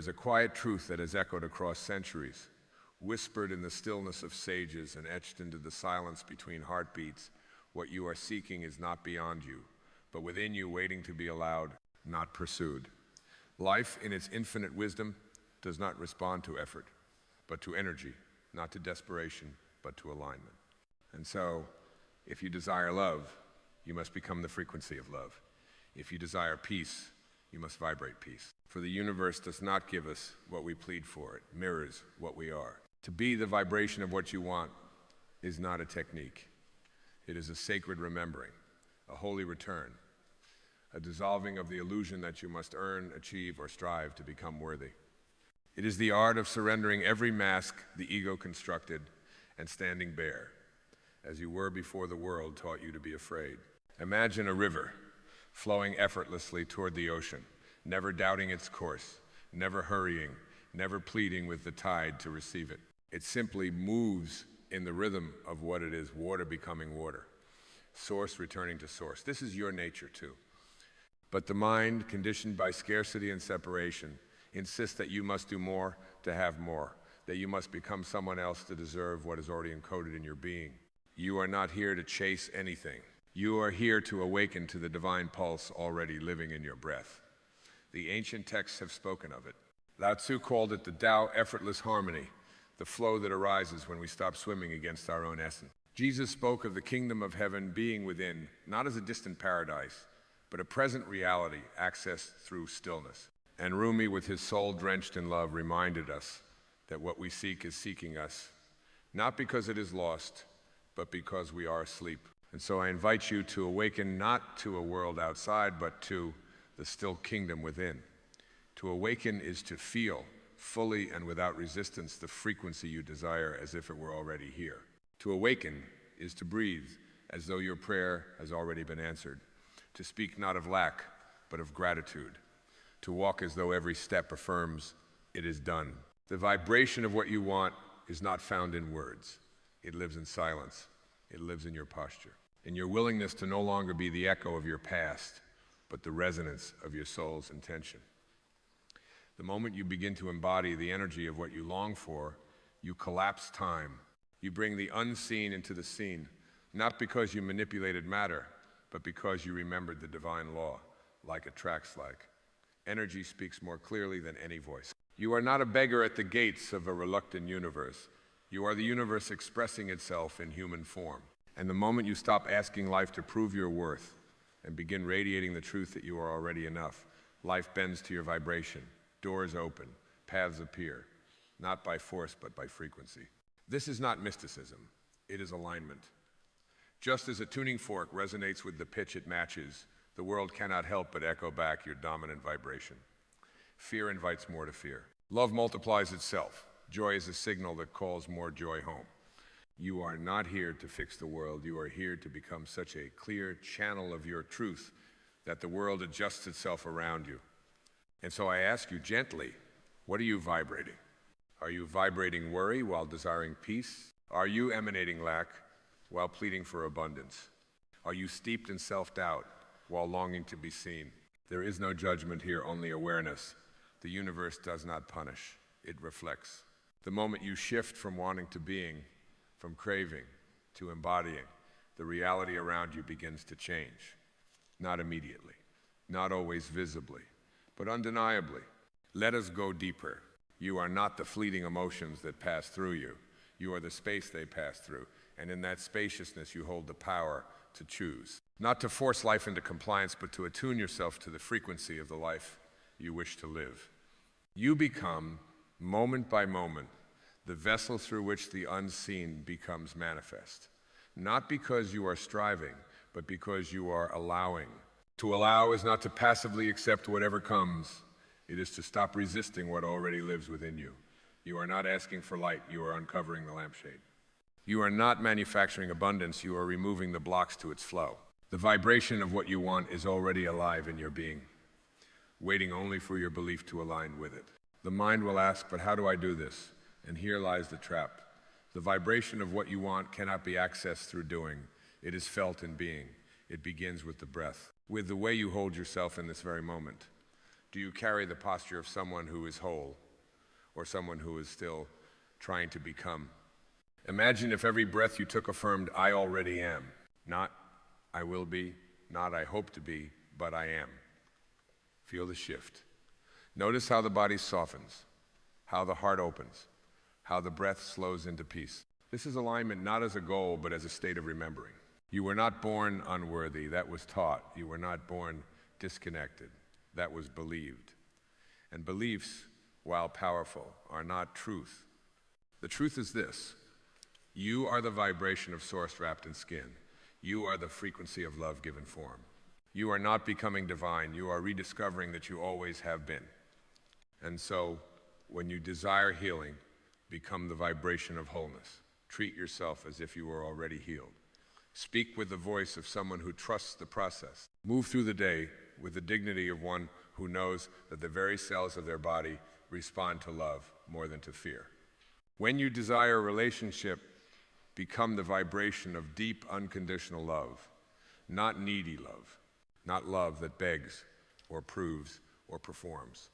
is a quiet truth that has echoed across centuries, whispered in the stillness of sages and etched into the silence between heartbeats. What you are seeking is not beyond you, but within you, waiting to be allowed, not pursued. Life, in its infinite wisdom, does not respond to effort, but to energy, not to desperation, but to alignment. And so, if you desire love, you must become the frequency of love. If you desire peace, you must vibrate peace. For the universe does not give us what we plead for. It mirrors what we are. To be the vibration of what you want is not a technique. It is a sacred remembering, a holy return, a dissolving of the illusion that you must earn, achieve, or strive to become worthy. It is the art of surrendering every mask the ego constructed and standing bare, as you were before the world taught you to be afraid. Imagine a river flowing effortlessly toward the ocean, never doubting its course, never hurrying, never pleading with the tide to receive it. It simply moves in the rhythm of what it is, water becoming water, source returning to source. This is your nature too. But the mind, conditioned by scarcity and separation, insists that you must do more to have more, that you must become someone else to deserve what is already encoded in your being. You are not here to chase anything. You are here to awaken to the divine pulse already living in your breath. The ancient texts have spoken of it. Lao Tzu called it the Tao effortless harmony, the flow that arises when we stop swimming against our own essence. Jesus spoke of the kingdom of heaven being within, not as a distant paradise, but a present reality accessed through stillness. And Rumi, with his soul drenched in love, reminded us that what we seek is seeking us, not because it is lost, but because we are asleep. And so I invite you to awaken not to a world outside, but to the still kingdom within. To awaken is to feel fully and without resistance the frequency you desire as if it were already here. To awaken is to breathe as though your prayer has already been answered. To speak not of lack, but of gratitude. To walk as though every step affirms it is done. The vibration of what you want is not found in words. It lives in silence. It lives in your posture, in your willingness to no longer be the echo of your past, but the resonance of your soul's intention. The moment you begin to embody the energy of what you long for, you collapse time. You bring the unseen into the seen, not because you manipulated matter, but because you remembered the divine law, like attracts like. Energy speaks more clearly than any voice. You are not a beggar at the gates of a reluctant universe. You are the universe expressing itself in human form. And the moment you stop asking life to prove your worth and begin radiating the truth that you are already enough, life bends to your vibration, doors open, paths appear, not by force but by frequency. This is not mysticism, it is alignment. Just as a tuning fork resonates with the pitch it matches, the world cannot help but echo back your dominant vibration. Fear invites more to fear. Love multiplies itself. Joy is a signal that calls more joy home. You are not here to fix the world. You are here to become such a clear channel of your truth that the world adjusts itself around you. And so I ask you gently, what are you vibrating? Are you vibrating worry while desiring peace? Are you emanating lack while pleading for abundance? Are you steeped in self-doubt while longing to be seen? There is no judgment here, only awareness. The universe does not punish, it reflects. The moment you shift from wanting to being, from craving to embodying, the reality around you begins to change. Not immediately, not always visibly, but undeniably. Let us go deeper. You are not the fleeting emotions that pass through you. You are the space they pass through. And in that spaciousness, you hold the power to choose. Not to force life into compliance, but to attune yourself to the frequency of the life you wish to live. You become, moment by moment, the vessel through which the unseen becomes manifest. Not because you are striving, but because you are allowing. To allow is not to passively accept whatever comes. It is to stop resisting what already lives within you. You are not asking for light, you are uncovering the lampshade. You are not manufacturing abundance, you are removing the blocks to its flow. The vibration of what you want is already alive in your being, waiting only for your belief to align with it. The mind will ask, but how do I do this? And here lies the trap. The vibration of what you want cannot be accessed through doing. It is felt in being. It begins with the breath, with the way you hold yourself in this very moment. Do you carry the posture of someone who is whole or someone who is still trying to become? Imagine if every breath you took affirmed, I already am. Not I will be, not I hope to be, but I am. Feel the shift. Notice how the body softens, how the heart opens, how the breath slows into peace. This is alignment not as a goal, but as a state of remembering. You were not born unworthy, that was taught. You were not born disconnected, that was believed. And beliefs, while powerful, are not truth. The truth is this: you are the vibration of source wrapped in skin. You are the frequency of love given form. You are not becoming divine, you are rediscovering that you always have been. And so, when you desire healing, become the vibration of wholeness. Treat yourself as if you were already healed. Speak with the voice of someone who trusts the process. Move through the day with the dignity of one who knows that the very cells of their body respond to love more than to fear. When you desire a relationship, become the vibration of deep, unconditional love, not needy love, not love that begs or proves or performs,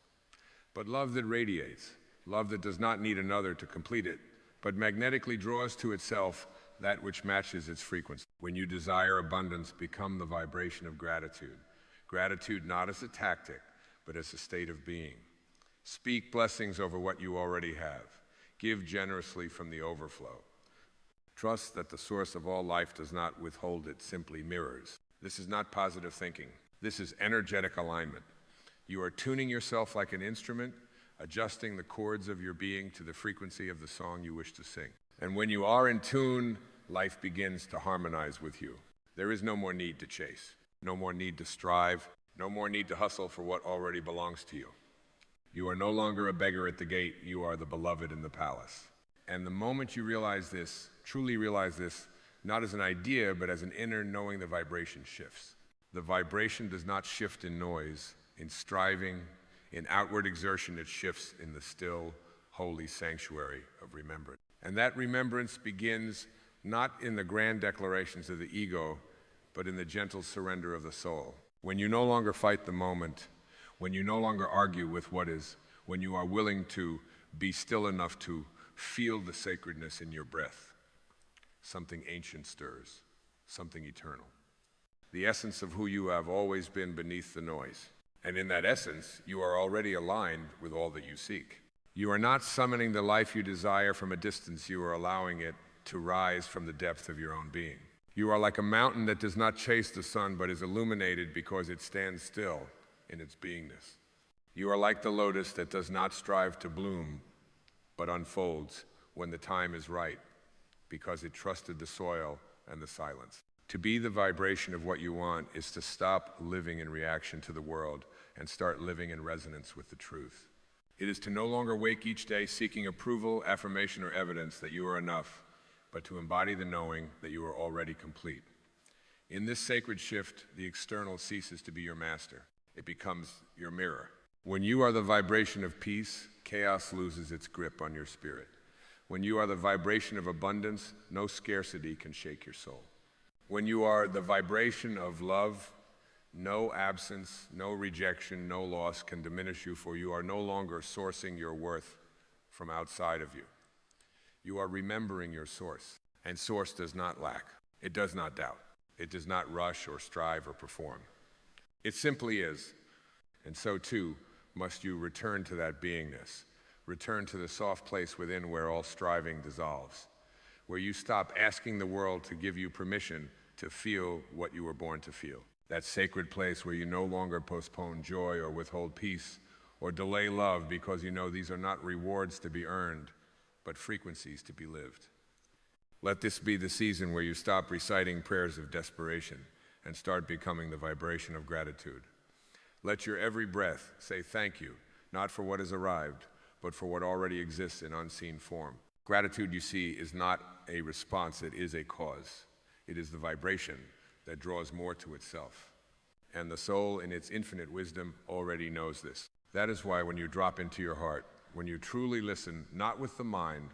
but love that radiates, love that does not need another to complete it, but magnetically draws to itself that which matches its frequency. When you desire abundance, become the vibration of gratitude. Gratitude not as a tactic, but as a state of being. Speak blessings over what you already have. Give generously from the overflow. Trust that the source of all life does not withhold, it simply mirrors. This is not positive thinking. This is energetic alignment. You are tuning yourself like an instrument, adjusting the chords of your being to the frequency of the song you wish to sing. And when you are in tune, life begins to harmonize with you. There is no more need to chase, no more need to strive, no more need to hustle for what already belongs to you. You are no longer a beggar at the gate, you are the beloved in the palace. And the moment you realize this, truly realize this, not as an idea, but as an inner knowing, the vibration shifts. The vibration does not shift in noise, in striving, in outward exertion. It shifts in the still, holy sanctuary of remembrance. And that remembrance begins not in the grand declarations of the ego, but in the gentle surrender of the soul. When you no longer fight the moment, when you no longer argue with what is, when you are willing to be still enough to feel the sacredness in your breath, something ancient stirs, something eternal. The essence of who you have always been beneath the noise. And in that essence, you are already aligned with all that you seek. You are not summoning the life you desire from a distance, you are allowing it to rise from the depth of your own being. You are like a mountain that does not chase the sun, but is illuminated because it stands still in its beingness. You are like the lotus that does not strive to bloom, but unfolds when the time is right, because it trusted the soil and the silence. To be the vibration of what you want is to stop living in reaction to the world and start living in resonance with the truth. It is to no longer wake each day seeking approval, affirmation, or evidence that you are enough, but to embody the knowing that you are already complete. In this sacred shift, the external ceases to be your master. It becomes your mirror. When you are the vibration of peace, chaos loses its grip on your spirit. When you are the vibration of abundance, no scarcity can shake your soul. When you are the vibration of love, no absence, no rejection, no loss can diminish you, for you are no longer sourcing your worth from outside of you. You are remembering your source, and source does not lack. It does not doubt. It does not rush or strive or perform. It simply is, and so too must you return to that beingness. Return to the soft place within where all striving dissolves, where you stop asking the world to give you permission to feel what you were born to feel. That sacred place where you no longer postpone joy or withhold peace or delay love because you know these are not rewards to be earned, but frequencies to be lived. Let this be the season where you stop reciting prayers of desperation and start becoming the vibration of gratitude. Let your every breath say thank you, not for what has arrived, but for what already exists in unseen form. Gratitude, you see, is not a response, it is a cause. It is the vibration that draws more to itself. And the soul, in its infinite wisdom, already knows this. That is why when you drop into your heart, when you truly listen, not with the mind,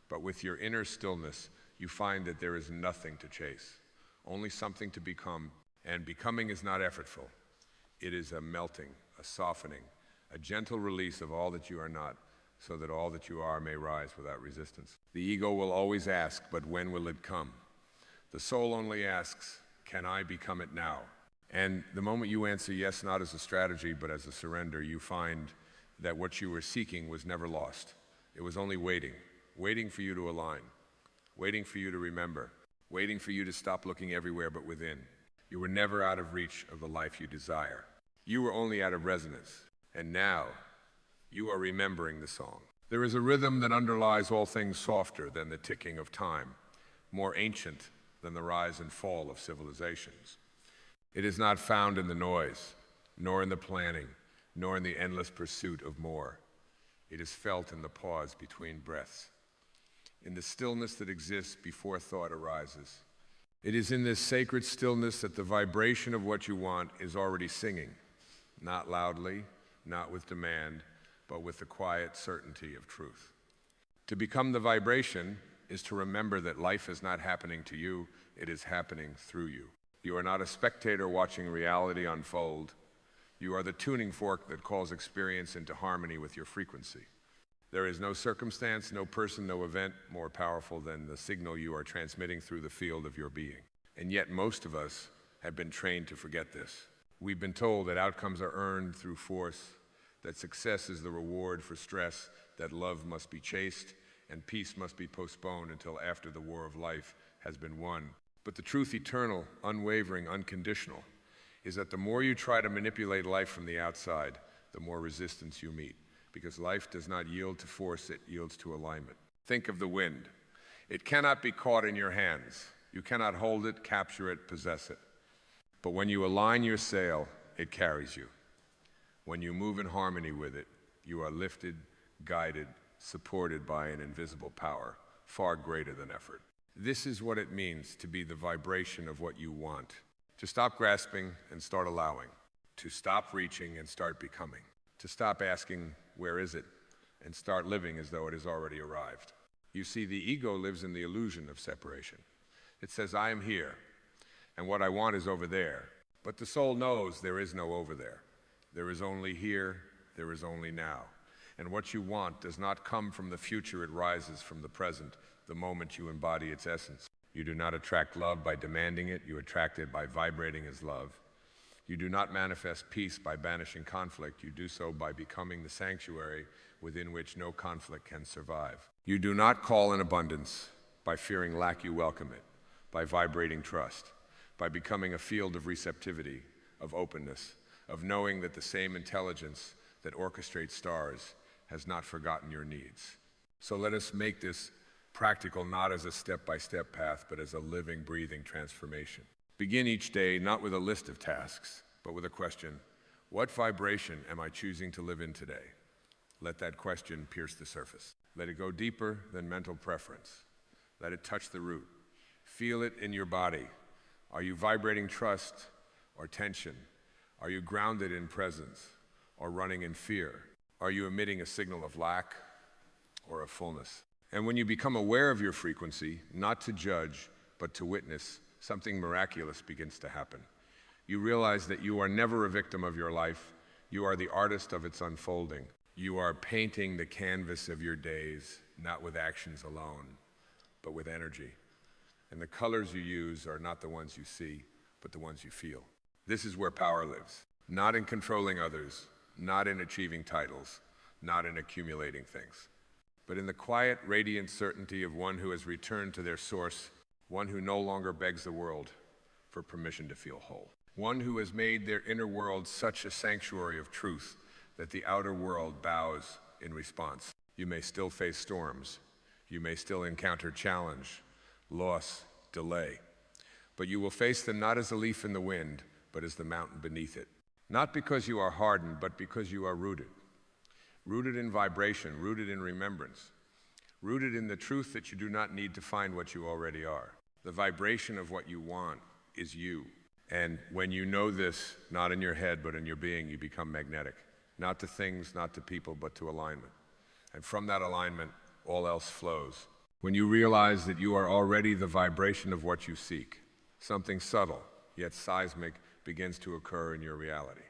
but with your inner stillness, you find that there is nothing to chase, only something to become. And becoming is not effortful. It is a melting, a softening, a gentle release of all that you are not, so that all that you are may rise without resistance. The ego will always ask, but when will it come? The soul only asks, can I become it now? And the moment you answer yes, not as a strategy, but as a surrender, you find that what you were seeking was never lost. It was only waiting, waiting for you to align, waiting for you to remember, waiting for you to stop looking everywhere but within. You were never out of reach of the life you desire. You were only out of resonance. And now, you are remembering the song. There is a rhythm that underlies all things softer than the ticking of time, more ancient than the rise and fall of civilizations. It is not found in the noise, nor in the planning, nor in the endless pursuit of more. It is felt in the pause between breaths, in the stillness that exists before thought arises. It is in this sacred stillness that the vibration of what you want is already singing, not loudly, not with demand, but with the quiet certainty of truth. To become the vibration is to remember that life is not happening to you, it is happening through you. You are not a spectator watching reality unfold. You are the tuning fork that calls experience into harmony with your frequency. There is no circumstance, no person, no event more powerful than the signal you are transmitting through the field of your being. And yet most of us have been trained to forget this. We've been told that outcomes are earned through force, that success is the reward for stress, that love must be chased, and peace must be postponed until after the war of life has been won. But the truth eternal, unwavering, unconditional, is that the more you try to manipulate life from the outside, the more resistance you meet. Because life does not yield to force, it yields to alignment. Think of the wind. It cannot be caught in your hands. You cannot hold it, capture it, possess it. But when you align your sail, it carries you. When you move in harmony with it, you are lifted, guided, supported by an invisible power, far greater than effort. This is what it means to be the vibration of what you want. To stop grasping and start allowing. To stop reaching and start becoming. To stop asking, where is it? And start living as though it has already arrived. You see, the ego lives in the illusion of separation. It says, I am here, and what I want is over there. But the soul knows there is no over there. There is only here, there is only now. And what you want does not come from the future, it rises from the present, the moment you embody its essence. You do not attract love by demanding it, you attract it by vibrating as love. You do not manifest peace by banishing conflict, you do so by becoming the sanctuary within which no conflict can survive. You do not call in abundance by fearing lack, you welcome it, by vibrating trust, by becoming a field of receptivity, of openness, of knowing that the same intelligence that orchestrates stars has not forgotten your needs. So let us make this practical not as a step-by-step path, but as a living, breathing transformation. Begin each day not with a list of tasks, but with a question, what vibration am I choosing to live in today? Let that question pierce the surface. Let it go deeper than mental preference. Let it touch the root. Feel it in your body. Are you vibrating trust or tension? Are you grounded in presence or running in fear? Are you emitting a signal of lack or of fullness? And when you become aware of your frequency, not to judge, but to witness, something miraculous begins to happen. You realize that you are never a victim of your life. You are the artist of its unfolding. You are painting the canvas of your days, not with actions alone, but with energy. And the colors you use are not the ones you see, but the ones you feel. This is where power lives, not in controlling others, not in achieving titles, not in accumulating things, but in the quiet, radiant certainty of one who has returned to their source, one who no longer begs the world for permission to feel whole, one who has made their inner world such a sanctuary of truth that the outer world bows in response. You may still face storms. You may still encounter challenge, loss, delay, but you will face them not as a leaf in the wind, but as the mountain beneath it. Not because you are hardened, but because you are rooted. Rooted in vibration, rooted in remembrance, rooted in the truth that you do not need to find what you already are. The vibration of what you want is you. And when you know this, not in your head, but in your being, you become magnetic. Not to things, not to people, but to alignment. And from that alignment, all else flows. When you realize that you are already the vibration of what you seek, something subtle, yet seismic, begins to occur in your reality.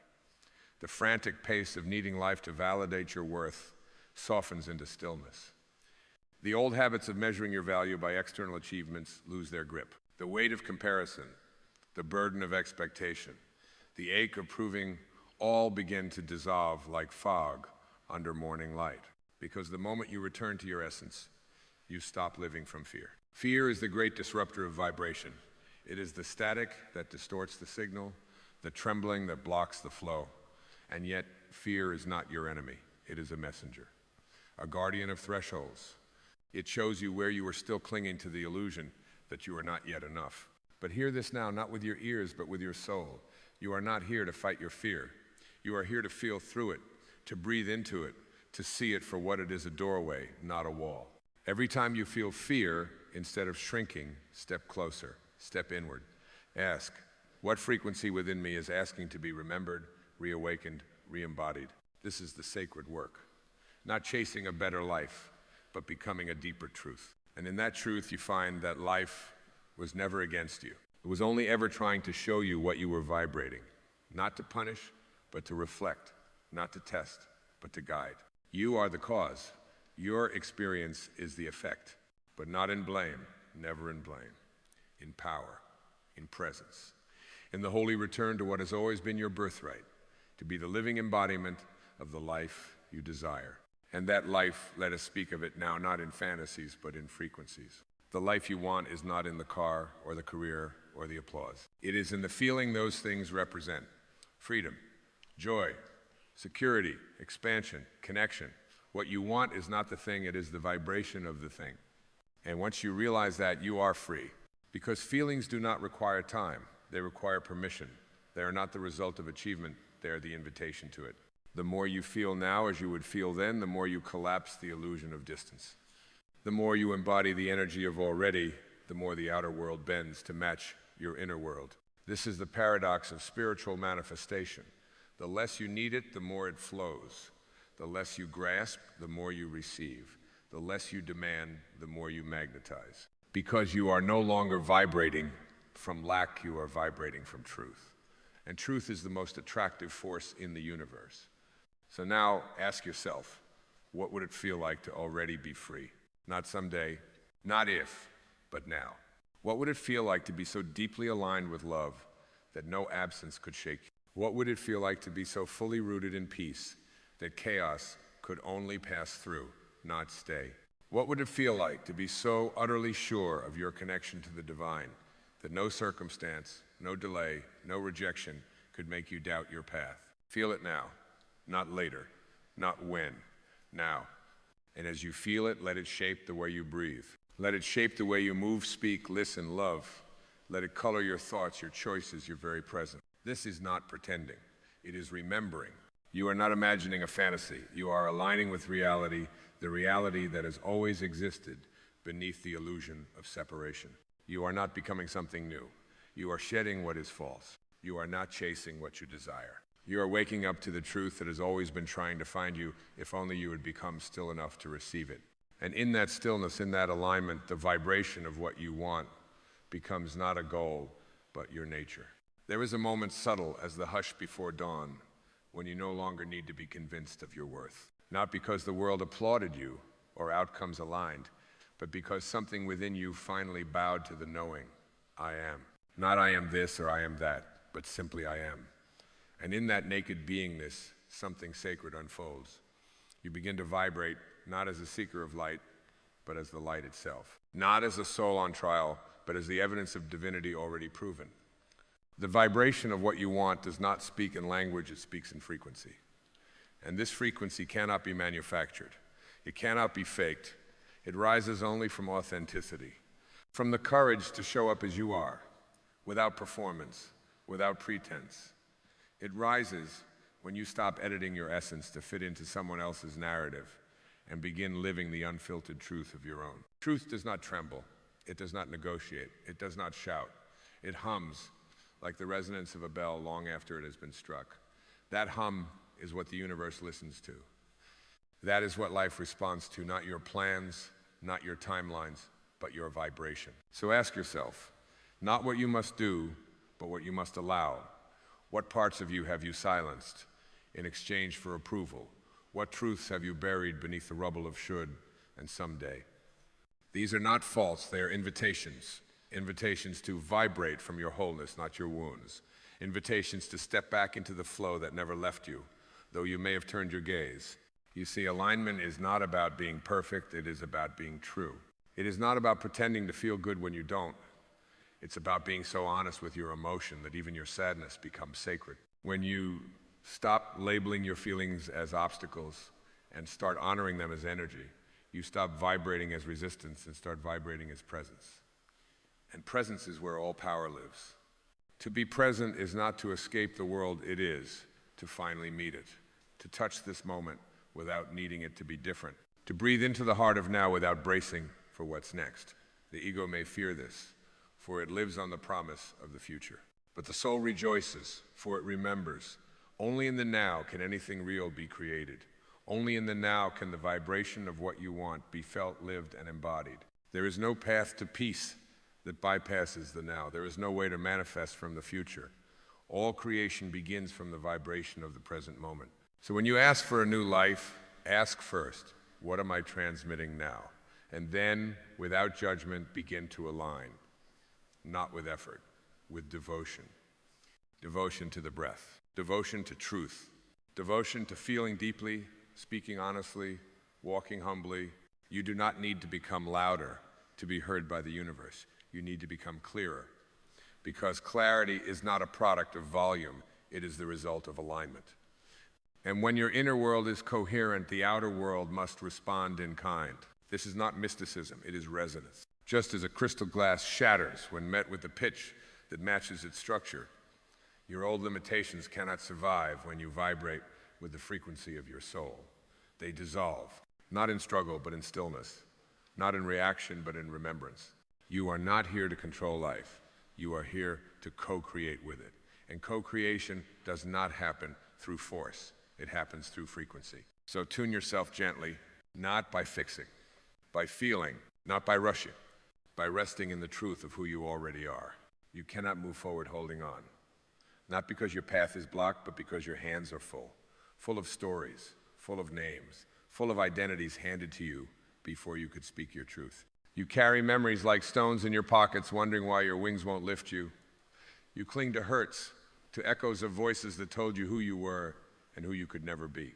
The frantic pace of needing life to validate your worth softens into stillness. The old habits of measuring your value by external achievements lose their grip. The weight of comparison, the burden of expectation, the ache of proving all begin to dissolve like fog under morning light. Because the moment you return to your essence, you stop living from fear. Fear is the great disruptor of vibration. It is the static that distorts the signal, the trembling that blocks the flow. And yet, fear is not your enemy. It is a messenger, a guardian of thresholds. It shows you where you are still clinging to the illusion that you are not yet enough. But hear this now, not with your ears, but with your soul. You are not here to fight your fear. You are here to feel through it, to breathe into it, to see it for what it is, a doorway, not a wall. Every time you feel fear, instead of shrinking, step closer, step inward. Ask, what frequency within me is asking to be remembered, reawakened, re-embodied? This is the sacred work. Not chasing a better life, but becoming a deeper truth. And in that truth, you find that life was never against you. It was only ever trying to show you what you were vibrating. Not to punish, but to reflect. Not to test, but to guide. You are the cause. Your experience is the effect. But not in blame, never in blame. In power, in presence. In the holy return to what has always been your birthright. To be the living embodiment of the life you desire. And that life, let us speak of it now, not in fantasies, but in frequencies. The life you want is not in the car, or the career, or the applause. It is in the feeling those things represent. Freedom, joy, security, expansion, connection. What you want is not the thing, it is the vibration of the thing. And once you realize that, you are free. Because feelings do not require time, they require permission. They are not the result of achievement, they are the invitation to it. The more you feel now as you would feel then, the more you collapse the illusion of distance. The more you embody the energy of already, the more the outer world bends to match your inner world. This is the paradox of spiritual manifestation. The less you need it, the more it flows. The less you grasp, the more you receive. The less you demand, the more you magnetize. Because you are no longer vibrating from lack, you are vibrating from truth. And truth is the most attractive force in the universe. So now ask yourself, what would it feel like to already be free? Not someday, not if, but now. What would it feel like to be so deeply aligned with love that no absence could shake you? What would it feel like to be so fully rooted in peace that chaos could only pass through, not stay? What would it feel like to be so utterly sure of your connection to the divine that no circumstance, no delay, no rejection could make you doubt your path? Feel it now. Not later, not when, now. And as you feel it, let it shape the way you breathe. Let it shape the way you move, speak, listen, love. Let it color your thoughts, your choices, your very present. This is not pretending. It is remembering. You are not imagining a fantasy. You are aligning with reality, the reality that has always existed beneath the illusion of separation. You are not becoming something new. You are shedding what is false. You are not chasing what you desire. You are waking up to the truth that has always been trying to find you, if only you would become still enough to receive it. And in that stillness, in that alignment, the vibration of what you want becomes not a goal, but your nature. There is a moment subtle as the hush before dawn, when you no longer need to be convinced of your worth. Not because the world applauded you or outcomes aligned, but because something within you finally bowed to the knowing, I am. Not I am this or I am that, but simply I am. And in that naked beingness, something sacred unfolds. You begin to vibrate, not as a seeker of light, but as the light itself. Not as a soul on trial, but as the evidence of divinity already proven. The vibration of what you want does not speak in language, it speaks in frequency. And this frequency cannot be manufactured. It cannot be faked. It rises only from authenticity, from the courage to show up as you are, without performance, without pretense. It rises when you stop editing your essence to fit into someone else's narrative and begin living the unfiltered truth of your own. Truth does not tremble. It does not negotiate. It does not shout. It hums like the resonance of a bell long after it has been struck. That hum is what the universe listens to. That is what life responds to, not your plans, not your timelines, but your vibration. So ask yourself, not what you must do, but what you must allow. What parts of you have you silenced in exchange for approval? What truths have you buried beneath the rubble of should and someday? These are not faults, they are invitations. Invitations to vibrate from your wholeness, not your wounds. Invitations to step back into the flow that never left you, though you may have turned your gaze. You see, alignment is not about being perfect, it is about being true. It is not about pretending to feel good when you don't. It's about being so honest with your emotion that even your sadness becomes sacred. When you stop labeling your feelings as obstacles and start honoring them as energy, you stop vibrating as resistance and start vibrating as presence. And presence is where all power lives. To be present is not to escape the world, it is to finally meet it, to touch this moment without needing it to be different, to breathe into the heart of now without bracing for what's next. The ego may fear this, for it lives on the promise of the future. But the soul rejoices, for it remembers. Only in the now can anything real be created. Only in the now can the vibration of what you want be felt, lived, and embodied. There is no path to peace that bypasses the now. There is no way to manifest from the future. All creation begins from the vibration of the present moment. So when you ask for a new life, ask first, what am I transmitting now? And then, without judgment, begin to align. Not with effort, with devotion. Devotion to the breath. Devotion to truth. Devotion to feeling deeply, speaking honestly, walking humbly. You do not need to become louder to be heard by the universe. You need to become clearer. Because clarity is not a product of volume, it is the result of alignment. And when your inner world is coherent, the outer world must respond in kind. This is not mysticism, it is resonance. Just as a crystal glass shatters when met with the pitch that matches its structure, your old limitations cannot survive when you vibrate with the frequency of your soul. They dissolve, not in struggle, but in stillness, not in reaction, but in remembrance. You are not here to control life. You are here to co-create with it. And co-creation does not happen through force. It happens through frequency. So tune yourself gently, not by fixing, by feeling, not by rushing, by resting in the truth of who you already are. You cannot move forward holding on. Not because your path is blocked, but because your hands are full of stories, full of names, full of identities handed to you before you could speak your truth. You carry memories like stones in your pockets, wondering why your wings won't lift you. You cling to hurts, to echoes of voices that told you who you were and who you could never be.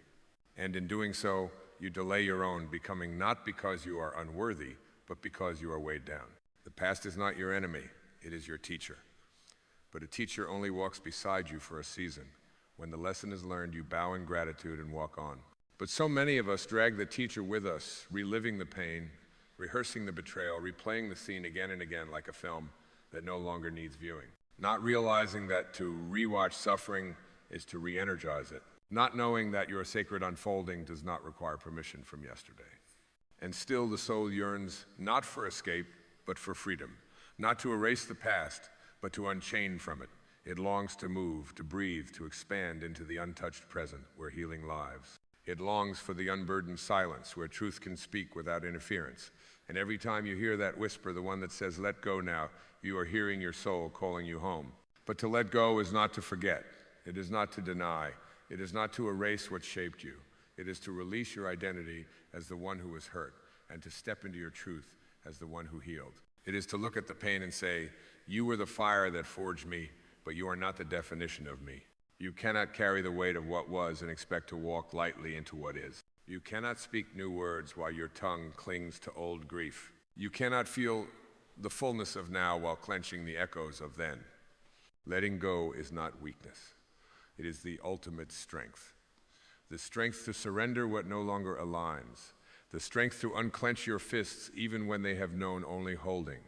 And in doing so, you delay your own becoming, not because you are unworthy, but because you are weighed down. The past is not your enemy, it is your teacher. But a teacher only walks beside you for a season. When the lesson is learned, you bow in gratitude and walk on. But so many of us drag the teacher with us, reliving the pain, rehearsing the betrayal, replaying the scene again and again like a film that no longer needs viewing. Not realizing that to rewatch suffering is to re-energize it. Not knowing that your sacred unfolding does not require permission from yesterday. And still the soul yearns not for escape, but for freedom. Not to erase the past, but to unchain from it. It longs to move, to breathe, to expand into the untouched present where healing lives. It longs for the unburdened silence where truth can speak without interference. And every time you hear that whisper, the one that says, let go now, you are hearing your soul calling you home. But to let go is not to forget. It is not to deny. It is not to erase what shaped you. It is to release your identity as the one who was hurt and to step into your truth as the one who healed. It is to look at the pain and say, you were the fire that forged me, but you are not the definition of me. You cannot carry the weight of what was and expect to walk lightly into what is. You cannot speak new words while your tongue clings to old grief. You cannot feel the fullness of now while clenching the echoes of then. Letting go is not weakness. It is the ultimate strength. The strength to surrender what no longer aligns. The strength to unclench your fists even when they have known only holding.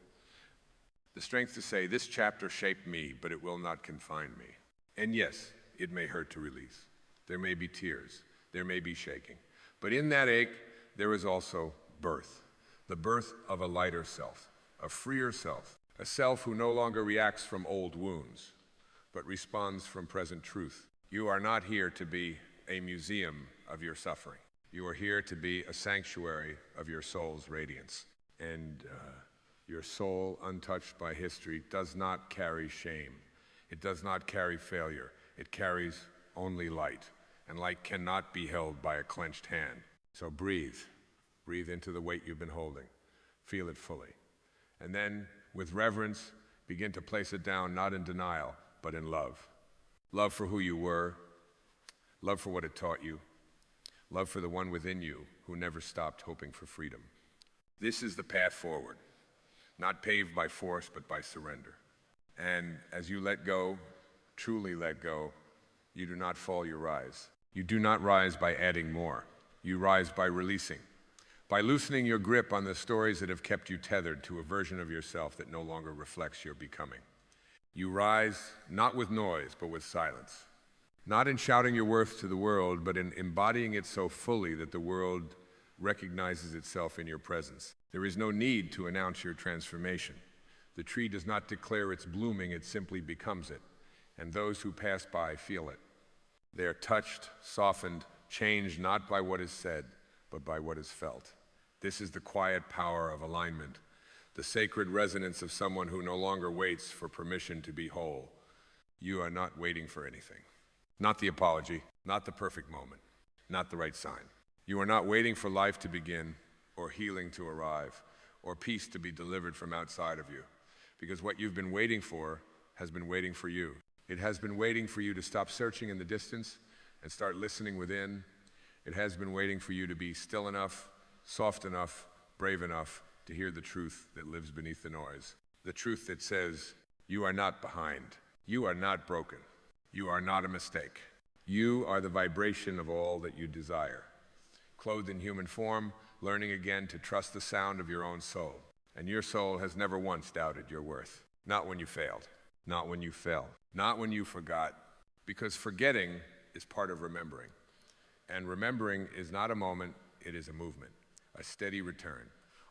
The strength to say, this chapter shaped me, but it will not confine me. And yes, it may hurt to release. There may be tears. There may be shaking. But in that ache, there is also birth. The birth of a lighter self, a freer self, a self who no longer reacts from old wounds, but responds from present truth. You are not here to be a museum of your suffering. You are here to be a sanctuary of your soul's radiance. And your soul, untouched by history, does not carry shame. It does not carry failure. It carries only light. and light cannot be held by a clenched hand. So breathe. Breathe into the weight you've been holding. Feel it fully. And then, with reverence, begin to place it down, not in denial, but in love. Love for who you were, love for what it taught you, love for the one within you who never stopped hoping for freedom. This is the path forward, not paved by force, but by surrender. And as you let go, truly let go, you do not fall, you rise. You do not rise by adding more. You rise by releasing, by loosening your grip on the stories that have kept you tethered to a version of yourself that no longer reflects your becoming. You rise not with noise, but with silence. Not in shouting your worth to the world, but in embodying it so fully that the world recognizes itself in your presence. There is no need to announce your transformation. The tree does not declare its blooming, it simply becomes it. And those who pass by feel it. They are touched, softened, changed not by what is said, but by what is felt. This is the quiet power of alignment, the sacred resonance of someone who no longer waits for permission to be whole. You are not waiting for anything. Not the apology, not the perfect moment, not the right sign. You are not waiting for life to begin, or healing to arrive, or peace to be delivered from outside of you. Because what you've been waiting for has been waiting for you. It has been waiting for you to stop searching in the distance and start listening within. It has been waiting for you to be still enough, soft enough, brave enough to hear the truth that lives beneath the noise. The truth that says, you are not behind. You are not broken. You are not a mistake. You are the vibration of all that you desire. Clothed in human form, learning again to trust the sound of your own soul. And your soul has never once doubted your worth. Not when you failed. Not when you fell. Not when you forgot. Because forgetting is part of remembering. And remembering is not a moment, it is a movement. A steady return.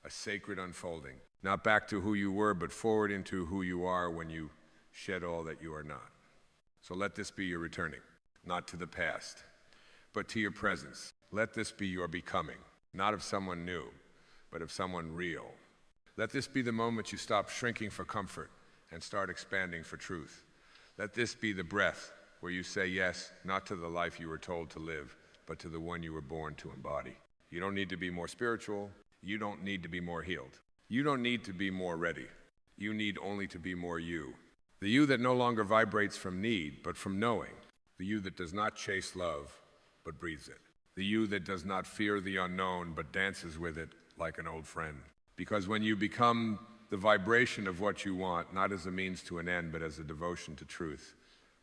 A sacred unfolding. Not back to who you were, but forward into who you are when you shed all that you are not. So let this be your returning. Not to the past, but to your presence. Let this be your becoming. Not of someone new, but of someone real. Let this be the moment you stop shrinking for comfort and start expanding for truth. Let this be the breath where you say yes, not to the life you were told to live, but to the one you were born to embody. You don't need to be more spiritual. You don't need to be more healed. You don't need to be more ready. You need only to be more you. The you that no longer vibrates from need, but from knowing. The you that does not chase love, but breathes it. The you that does not fear the unknown, but dances with it like an old friend. Because when you become the vibration of what you want, not as a means to an end, but as a devotion to truth,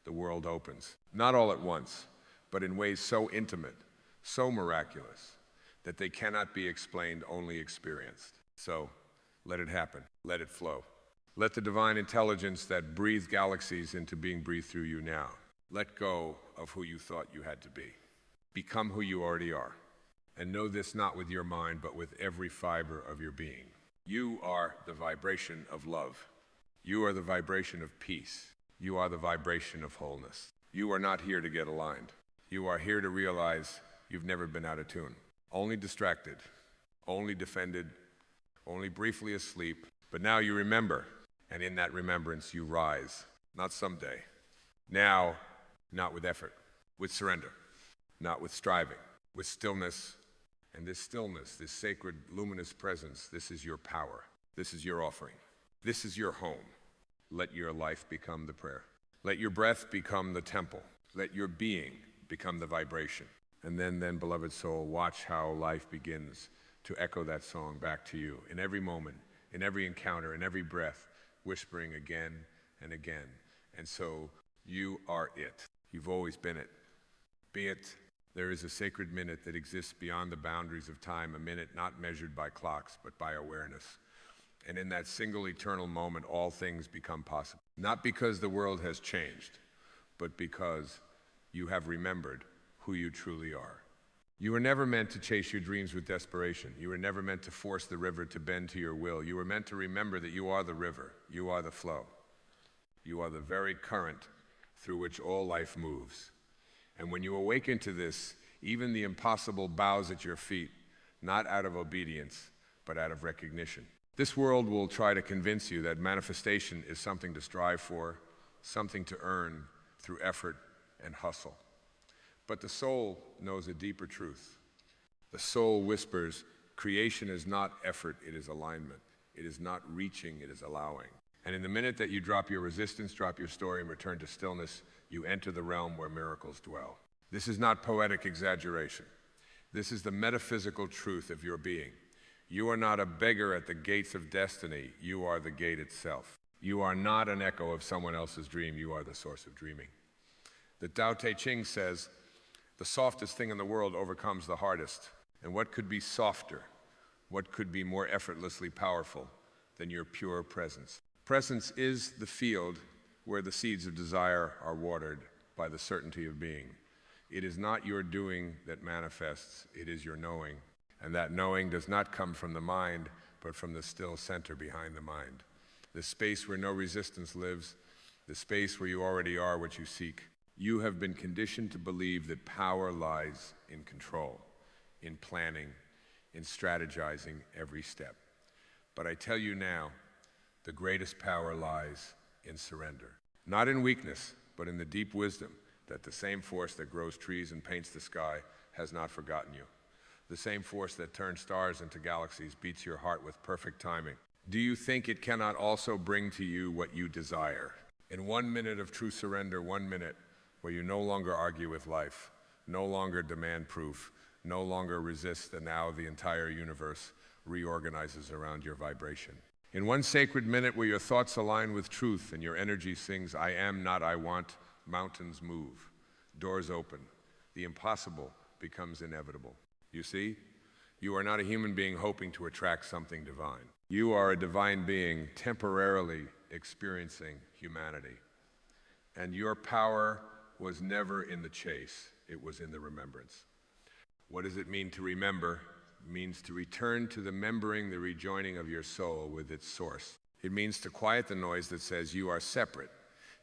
the world opens. Not all at once, but in ways so intimate, so miraculous, that they cannot be explained, only experienced. So, let it happen. Let it flow. Let the divine intelligence that breathed galaxies into being breathed through you now. Let go of who you thought you had to be. Become who you already are. And know this not with your mind, but with every fiber of your being. You are the vibration of love. You are the vibration of peace. You are the vibration of wholeness. You are not here to get aligned. You are here to realize you've never been out of tune. Only distracted, only defended, only briefly asleep. But now you remember, and in that remembrance you rise. Not someday. Now, not with effort, with surrender. Not with striving, with stillness. And this stillness, this sacred, luminous presence, this is your power. This is your offering. This is your home. Let your life become the prayer. Let your breath become the temple. Let your being become the vibration. And then, beloved soul, watch how life begins to echo that song back to you in every moment, in every encounter, in every breath, whispering again and again. And so you are it. You've always been it. Be it. There is a sacred minute that exists beyond the boundaries of time, a minute not measured by clocks, but by awareness. And in that single eternal moment, all things become possible. Not because the world has changed, but because you have remembered who you truly are. You were never meant to chase your dreams with desperation. You were never meant to force the river to bend to your will. You were meant to remember that you are the river. You are the flow. You are the very current through which all life moves. And when you awaken to this, even the impossible bows at your feet, not out of obedience, but out of recognition. This world will try to convince you that manifestation is something to strive for, something to earn through effort and hustle. But the soul knows a deeper truth. The soul whispers, creation is not effort, it is alignment. It is not reaching, it is allowing. And in the minute that you drop your resistance, drop your story, and return to stillness, you enter the realm where miracles dwell. This is not poetic exaggeration. This is the metaphysical truth of your being. You are not a beggar at the gates of destiny. You are the gate itself. You are not an echo of someone else's dream. You are the source of dreaming. The Tao Te Ching says, the softest thing in the world overcomes the hardest. And what could be softer? What could be more effortlessly powerful than your pure presence? Presence is the field where the seeds of desire are watered by the certainty of being. It is not your doing that manifests, it is your knowing. And that knowing does not come from the mind, but from the still center behind the mind. The space where no resistance lives, the space where you already are what you seek. You have been conditioned to believe that power lies in control, in planning, in strategizing every step. But I tell you now, the greatest power lies in surrender. Not in weakness, but in the deep wisdom that the same force that grows trees and paints the sky has not forgotten you. The same force that turns stars into galaxies beats your heart with perfect timing. Do you think it cannot also bring to you what you desire? In 1 minute of true surrender, 1 minute where you no longer argue with life, no longer demand proof, no longer resist, and now the entire universe reorganizes around your vibration. In 1 sacred minute where your thoughts align with truth and your energy sings, I am, not I want, mountains move, doors open, the impossible becomes inevitable. You see, you are not a human being hoping to attract something divine. You are a divine being temporarily experiencing humanity. And your power was never in the chase, it was in the remembrance. What does it mean to remember? It means to return to the membering, the rejoining of your soul with its source. It means to quiet the noise that says you are separate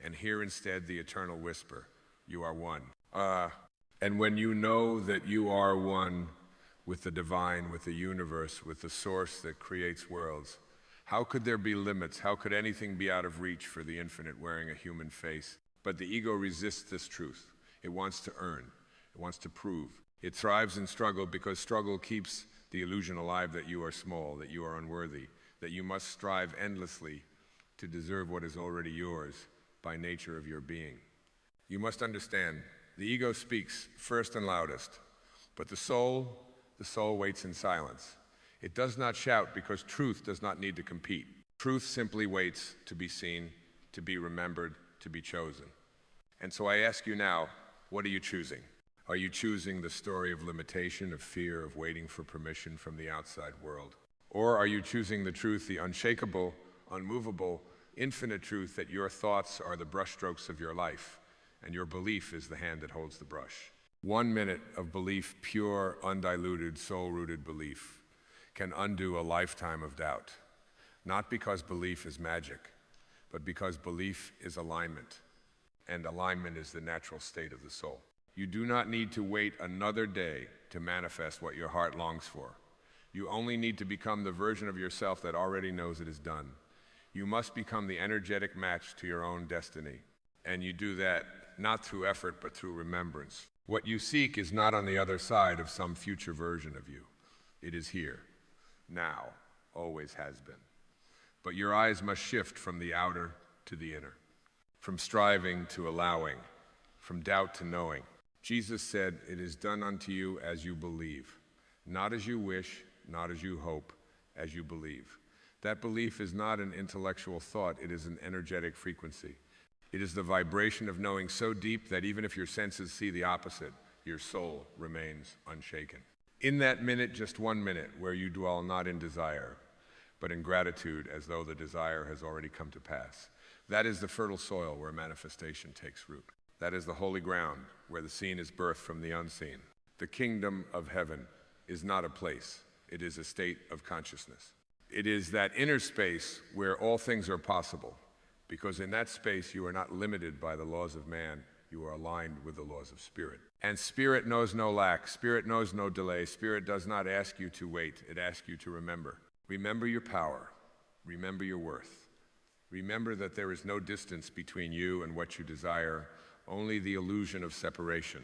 and hear instead the eternal whisper, you are one. And when you know that you are one with the divine, with the universe, with the source that creates worlds, how could there be limits? How could anything be out of reach for the infinite wearing a human face? But the ego resists this truth. It wants to earn. It wants to prove. It thrives in struggle because struggle keeps the illusion alive that you are small, that you are unworthy, that you must strive endlessly to deserve what is already yours by nature of your being. You must understand, the ego speaks first and loudest, but the soul waits in silence. It does not shout because truth does not need to compete. Truth simply waits to be seen, to be remembered, to be chosen. And so I ask you now, what are you choosing? Are you choosing the story of limitation, of fear, of waiting for permission from the outside world? Or are you choosing the truth, the unshakable, unmovable, infinite truth that your thoughts are the brushstrokes of your life, and your belief is the hand that holds the brush? 1 minute of belief, pure, undiluted, soul-rooted belief, can undo a lifetime of doubt. Not because belief is magic, but because belief is alignment, and alignment is the natural state of the soul. You do not need to wait another day to manifest what your heart longs for. You only need to become the version of yourself that already knows it is done. You must become the energetic match to your own destiny. And you do that not through effort, but through remembrance. What you seek is not on the other side of some future version of you. It is here, now, always has been. But your eyes must shift from the outer to the inner, from striving to allowing, from doubt to knowing. Jesus said, it is done unto you as you believe, not as you wish, not as you hope, as you believe. That belief is not an intellectual thought, it is an energetic frequency. It is the vibration of knowing so deep that even if your senses see the opposite, your soul remains unshaken. In that minute, just 1 minute, where you dwell not in desire, but in gratitude as though the desire has already come to pass. That is the fertile soil where manifestation takes root. That is the holy ground where the seen is birthed from the unseen. The kingdom of heaven is not a place, it is a state of consciousness. It is that inner space where all things are possible, because in that space you are not limited by the laws of man, you are aligned with the laws of spirit. And spirit knows no lack, spirit knows no delay, spirit does not ask you to wait, it asks you to remember. Remember your power, remember your worth. Remember that there is no distance between you and what you desire, only the illusion of separation.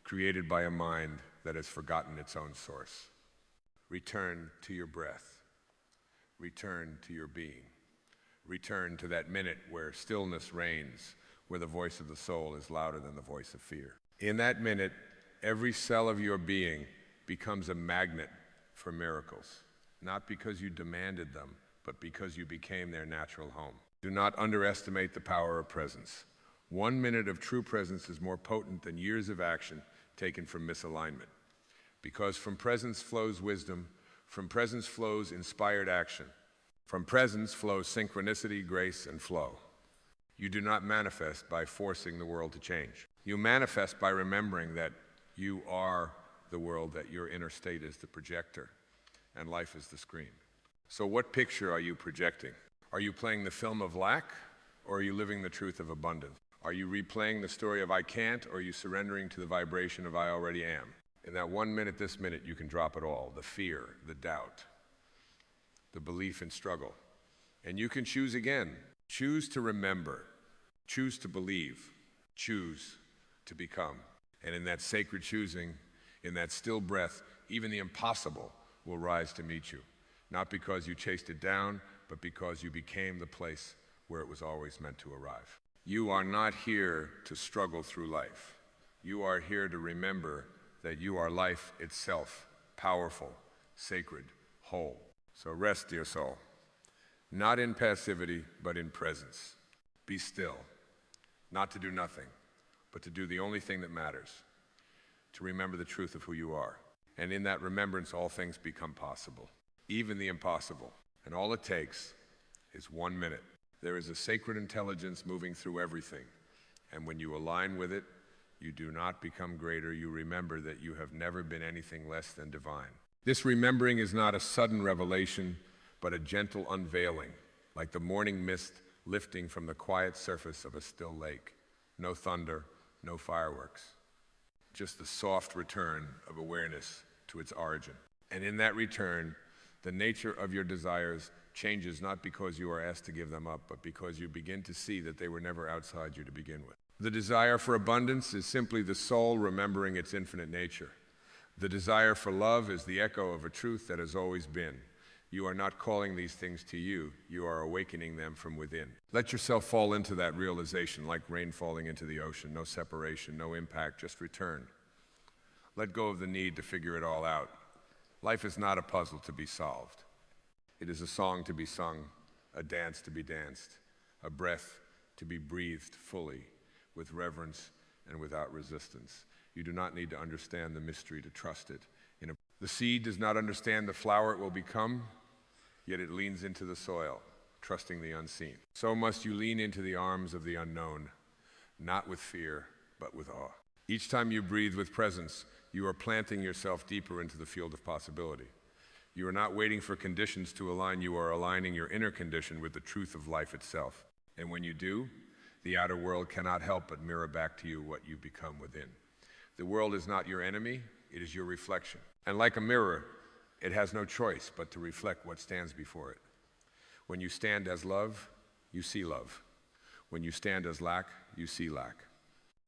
created by a mind that has forgotten its own source. Return to your breath. Return to your being. Return to that minute where stillness reigns, where the voice of the soul is louder than the voice of fear. In that minute, every cell of your being becomes a magnet for miracles, not because you demanded them, but because you became their natural home. Do not underestimate the power of presence. 1 minute of true presence is more potent than years of action taken from misalignment. Because from presence flows wisdom, from presence flows inspired action. From presence flows synchronicity, grace, and flow. You do not manifest by forcing the world to change. You manifest by remembering that you are the world, that your inner state is the projector, and life is the screen. So what picture are you projecting? Are you playing the film of lack, or are you living the truth of abundance? Are you replaying the story of I can't, or are you surrendering to the vibration of I already am? In that 1 minute, this minute, you can drop it all, the fear, the doubt, the belief in struggle. And you can choose again. Choose to remember, choose to believe, choose to become. And in that sacred choosing, in that still breath, even the impossible will rise to meet you. Not because you chased it down, but because you became the place where it was always meant to arrive. You are not here to struggle through life. You are here to remember that you are life itself, powerful, sacred, whole. So rest, dear soul, not in passivity, but in presence. Be still, not to do nothing, but to do the only thing that matters, to remember the truth of who you are. And in that remembrance, all things become possible, even the impossible. And all it takes is 1 minute. There is a sacred intelligence moving through everything. And when you align with it, you do not become greater. You remember that you have never been anything less than divine. This remembering is not a sudden revelation, but a gentle unveiling, like the morning mist lifting from the quiet surface of a still lake. No thunder, no fireworks, just the soft return of awareness to its origin. And in that return, the nature of your desires changes not because you are asked to give them up, but because you begin to see that they were never outside you to begin with. The desire for abundance is simply the soul remembering its infinite nature. The desire for love is the echo of a truth that has always been. You are not calling these things to you, you are awakening them from within. Let yourself fall into that realization like rain falling into the ocean. No separation, no impact, just return. Let go of the need to figure it all out. Life is not a puzzle to be solved. It is a song to be sung, a dance to be danced, a breath to be breathed fully, with reverence and without resistance. You do not need to understand the mystery to trust it. The seed does not understand the flower it will become, yet it leans into the soil, trusting the unseen. So must you lean into the arms of the unknown, not with fear, but with awe. Each time you breathe with presence, you are planting yourself deeper into the field of possibility. You are not waiting for conditions to align, you are aligning your inner condition with the truth of life itself. And when you do, the outer world cannot help but mirror back to you what you become within. The world is not your enemy, it is your reflection. And like a mirror, it has no choice but to reflect what stands before it. When you stand as love, you see love. When you stand as lack, you see lack.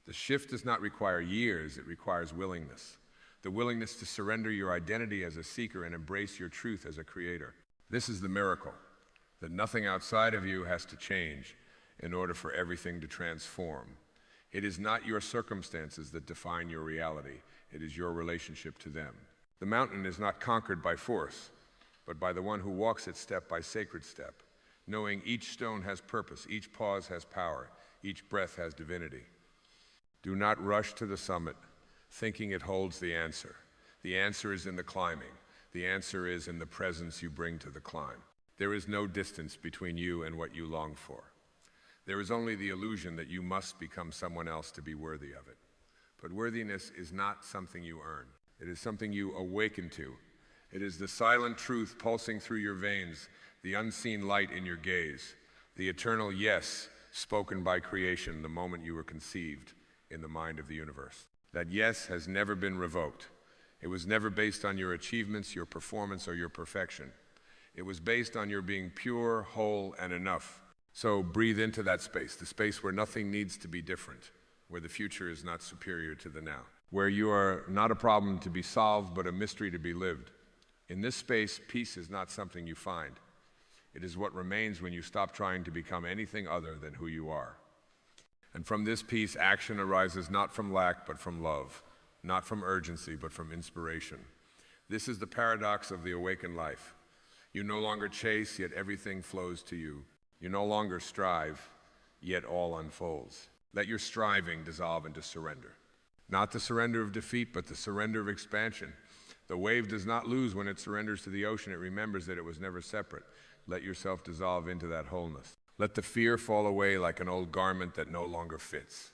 The shift does not require years, it requires willingness. The willingness to surrender your identity as a seeker and embrace your truth as a creator. This is the miracle, that nothing outside of you has to change in order for everything to transform. It is not your circumstances that define your reality, it is your relationship to them. The mountain is not conquered by force, but by the one who walks it step by sacred step, knowing each stone has purpose, each pause has power, each breath has divinity. Do not rush to the summit, thinking it holds the answer. The answer is in the climbing. The answer is in the presence you bring to the climb. There is no distance between you and what you long for. There is only the illusion that you must become someone else to be worthy of it. But worthiness is not something you earn. It is something you awaken to. It is the silent truth pulsing through your veins, the unseen light in your gaze, the eternal yes spoken by creation the moment you were conceived in the mind of the universe. That yes has never been revoked. It was never based on your achievements, your performance, or your perfection. It was based on your being pure, whole, and enough. So breathe into that space, the space where nothing needs to be different, where the future is not superior to the now. where you are not a problem to be solved, but a mystery to be lived. In this space, peace is not something you find. It is what remains when you stop trying to become anything other than who you are. And from this peace, action arises not from lack, but from love, not from urgency, but from inspiration. This is the paradox of the awakened life. You no longer chase, yet everything flows to you. You no longer strive, yet all unfolds. Let your striving dissolve into surrender. Not the surrender of defeat, but the surrender of expansion. The wave does not lose when it surrenders to the ocean. It remembers that it was never separate. Let yourself dissolve into that wholeness. Let the fear fall away like an old garment that no longer fits.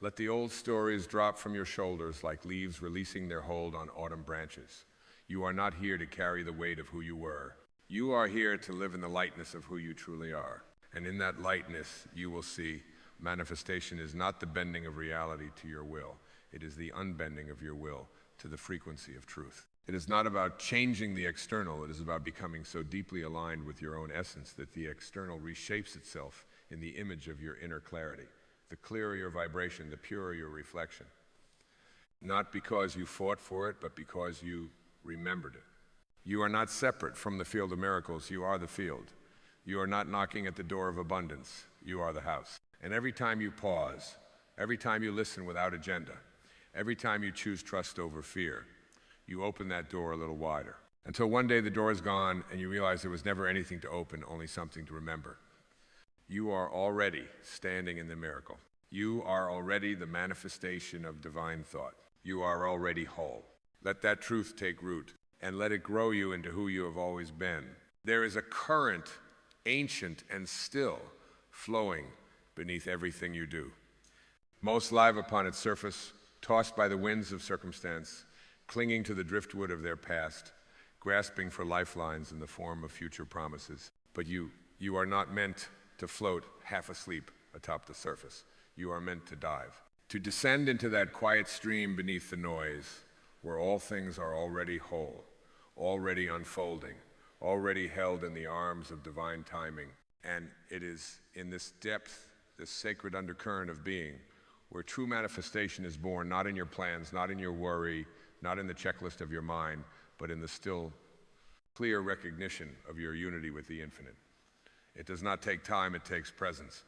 Let the old stories drop from your shoulders like leaves releasing their hold on autumn branches. You are not here to carry the weight of who you were. You are here to live in the lightness of who you truly are. And in that lightness, you will see manifestation is not the bending of reality to your will. It is the unbending of your will to the frequency of truth. It is not about changing the external. It is about becoming so deeply aligned with your own essence that the external reshapes itself in the image of your inner clarity. The clearer your vibration, the purer your reflection. Not because you fought for it, but because you remembered it. You are not separate from the field of miracles. You are the field. You are not knocking at the door of abundance. You are the house. And every time you pause, every time you listen without agenda, every time you choose trust over fear, you open that door a little wider. Until one day the door is gone and you realize there was never anything to open, only something to remember. You are already standing in the miracle. You are already the manifestation of divine thought. You are already whole. Let that truth take root and let it grow you into who you have always been. There is a current, ancient and still, flowing beneath everything you do. Most live upon its surface, tossed by the winds of circumstance, clinging to the driftwood of their past, grasping for lifelines in the form of future promises. But you are not meant to float half asleep atop the surface. You are meant to dive, to descend into that quiet stream beneath the noise, where all things are already whole, already unfolding, already held in the arms of divine timing. And it is in this depth, this sacred undercurrent of being, where true manifestation is born, not in your plans, not in your worry, not in the checklist of your mind, but in the still clear recognition of your unity with the infinite. It does not take time, it takes presence.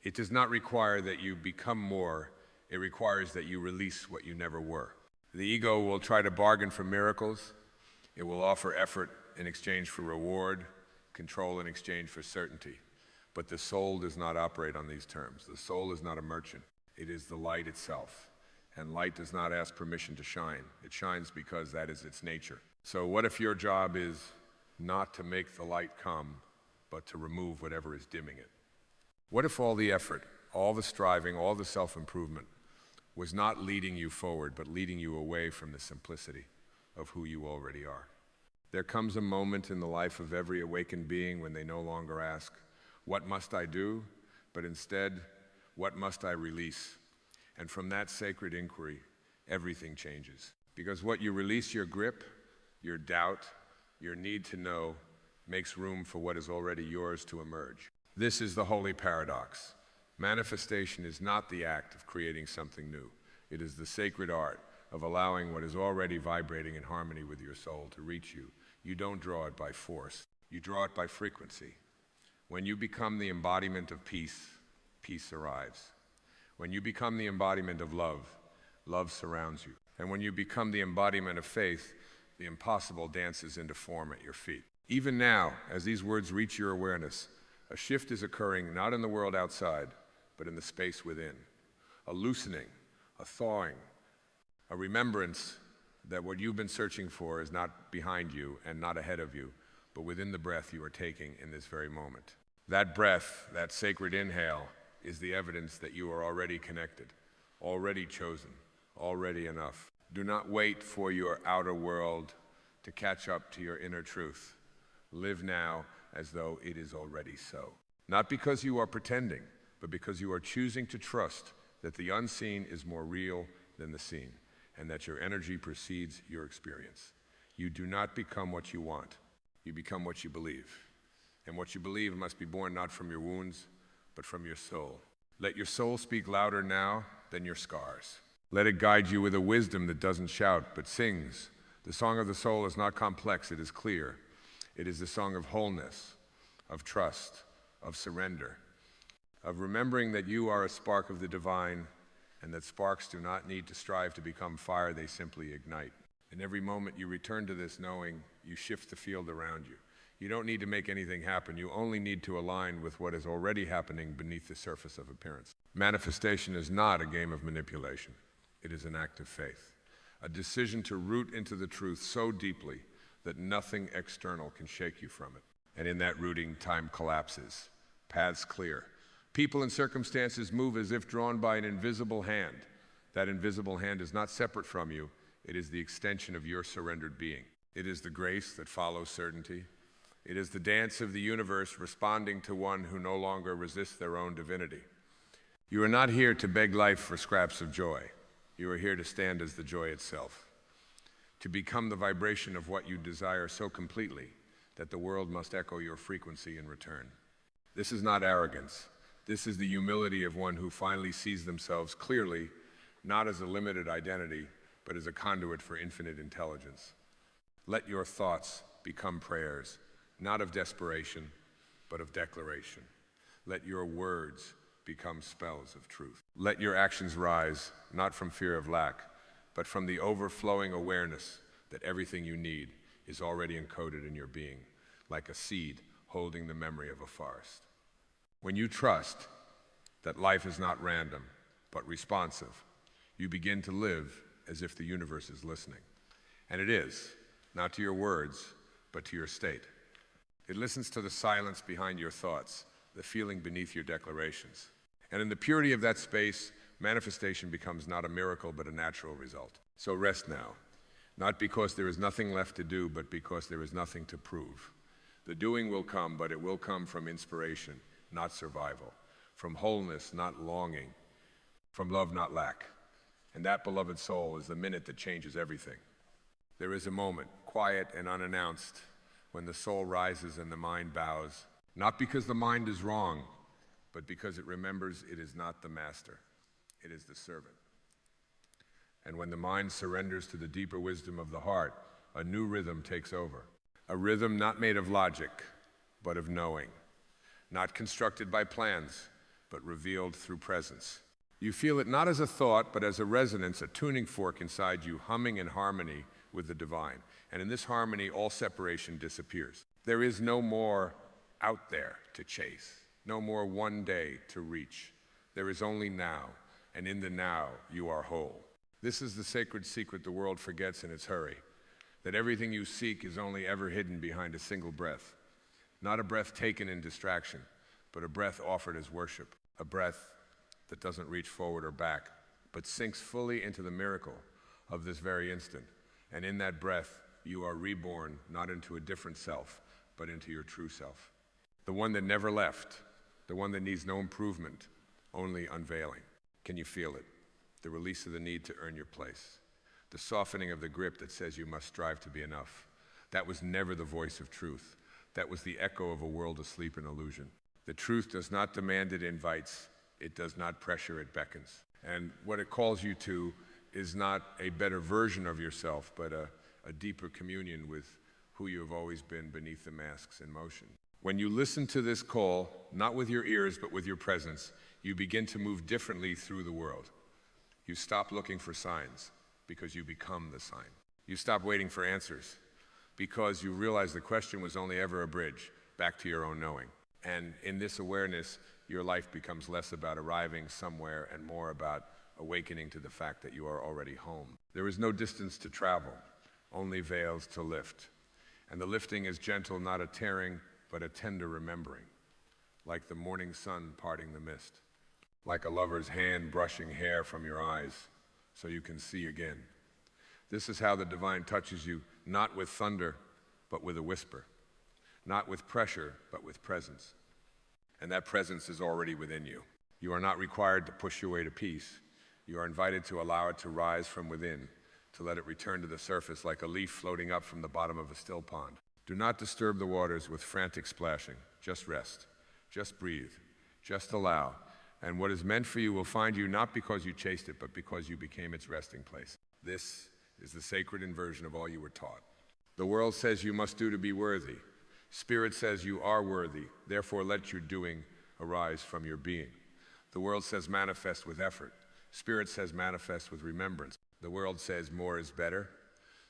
It does not require that you become more, it requires that you release what you never were. The ego will try to bargain for miracles. It will offer effort in exchange for reward, control in exchange for certainty. But the soul does not operate on these terms. The soul is not a merchant. It is the light itself. And light does not ask permission to shine. It shines because that is its nature. So what if your job is not to make the light come, but to remove whatever is dimming it? What if all the effort, all the striving, all the self-improvement was not leading you forward, but leading you away from the simplicity of who you already are? There comes a moment in the life of every awakened being when they no longer ask, what must I do? But instead, what must I release? And from that sacred inquiry, everything changes. Because what you release, your grip, your doubt, your need to know, makes room for what is already yours to emerge. This is the holy paradox. Manifestation is not the act of creating something new. It is the sacred art of allowing what is already vibrating in harmony with your soul to reach you. You don't draw it by force. You draw it by frequency. When you become the embodiment of peace, peace arrives. When you become the embodiment of love, love surrounds you. And when you become the embodiment of faith, the impossible dances into form at your feet. Even now, as these words reach your awareness, a shift is occurring not in the world outside, but in the space within. A loosening, a thawing, a remembrance that what you've been searching for is not behind you and not ahead of you, but within the breath you are taking in this very moment. That breath, that sacred inhale, is the evidence that you are already connected, already chosen, already enough. Do not wait for your outer world to catch up to your inner truth. Live now as though it is already so. Not because you are pretending, but because you are choosing to trust that the unseen is more real than the seen, and that your energy precedes your experience. You do not become what you want. You become what you believe. And what you believe must be born not from your wounds, but from your soul. Let your soul speak louder now than your scars. Let it guide you with a wisdom that doesn't shout, but sings. The song of the soul is not complex, it is clear. It is the song of wholeness, of trust, of surrender, of remembering that you are a spark of the divine, and that sparks do not need to strive to become fire, they simply ignite. In every moment you return to this knowing, you shift the field around you. You don't need to make anything happen, you only need to align with what is already happening beneath the surface of appearance. Manifestation is not a game of manipulation, it is an act of faith. A decision to root into the truth so deeply that nothing external can shake you from it. And in that rooting, time collapses, paths clear. People and circumstances move as if drawn by an invisible hand. That invisible hand is not separate from you, it is the extension of your surrendered being. It is the grace that follows certainty. It is the dance of the universe responding to one who no longer resists their own divinity. You are not here to beg life for scraps of joy. You are here to stand as the joy itself, to become the vibration of what you desire so completely that the world must echo your frequency in return. This is not arrogance. This is the humility of one who finally sees themselves clearly, not as a limited identity, but as a conduit for infinite intelligence. Let your thoughts become prayers, not of desperation, but of declaration. Let your words become spells of truth. Let your actions rise, not from fear of lack, but from the overflowing awareness that everything you need is already encoded in your being, like a seed holding the memory of a forest. When you trust that life is not random, but responsive, you begin to live as if the universe is listening. And it is, not to your words, but to your state. It listens to the silence behind your thoughts, the feeling beneath your declarations. And in the purity of that space, manifestation becomes not a miracle, but a natural result. So rest now, not because there is nothing left to do, but because there is nothing to prove. The doing will come, but it will come from inspiration, not survival, from wholeness, not longing, from love, not lack. And that, beloved soul, is the minute that changes everything. There is a moment, quiet and unannounced, when the soul rises and the mind bows, not because the mind is wrong, but because it remembers it is not the master, it is the servant. And when the mind surrenders to the deeper wisdom of the heart, a new rhythm takes over. A rhythm not made of logic, but of knowing. Not constructed by plans, but revealed through presence. You feel it not as a thought, but as a resonance, a tuning fork inside you, humming in harmony with the divine. And in this harmony, all separation disappears. There is no more out there to chase, no more one day to reach. There is only now, and in the now, you are whole. This is the sacred secret the world forgets in its hurry, that everything you seek is only ever hidden behind a single breath. Not a breath taken in distraction, but a breath offered as worship, a breath that doesn't reach forward or back, but sinks fully into the miracle of this very instant. And in that breath, you are reborn, not into a different self, but into your true self. The one that never left, the one that needs no improvement, only unveiling. Can you feel it? The release of the need to earn your place. The softening of the grip that says you must strive to be enough. That was never the voice of truth. That was the echo of a world asleep in illusion. The truth does not demand, it invites. It does not pressure, it beckons. And what it calls you to is not a better version of yourself, but a deeper communion with who you have always been beneath the masks in motion. When you listen to this call, not with your ears, but with your presence, you begin to move differently through the world. You stop looking for signs because you become the sign. You stop waiting for answers because you realize the question was only ever a bridge back to your own knowing. And in this awareness, your life becomes less about arriving somewhere and more about awakening to the fact that you are already home. There is no distance to travel, only veils to lift. And the lifting is gentle, not a tearing, but a tender remembering, like the morning sun parting the mist, like a lover's hand brushing hair from your eyes so you can see again. This is how the divine touches you, not with thunder, but with a whisper, not with pressure, but with presence. And that presence is already within you. You are not required to push your way to peace. You are invited to allow it to rise from within, to let it return to the surface like a leaf floating up from the bottom of a still pond. Do not disturb the waters with frantic splashing. Just rest. Just breathe. Just allow. And what is meant for you will find you not because you chased it, but because you became its resting place. This is the sacred inversion of all you were taught. The world says you must do to be worthy. Spirit says you are worthy, therefore let your doing arise from your being. The world says manifest with effort. Spirit says manifest with remembrance. The world says more is better.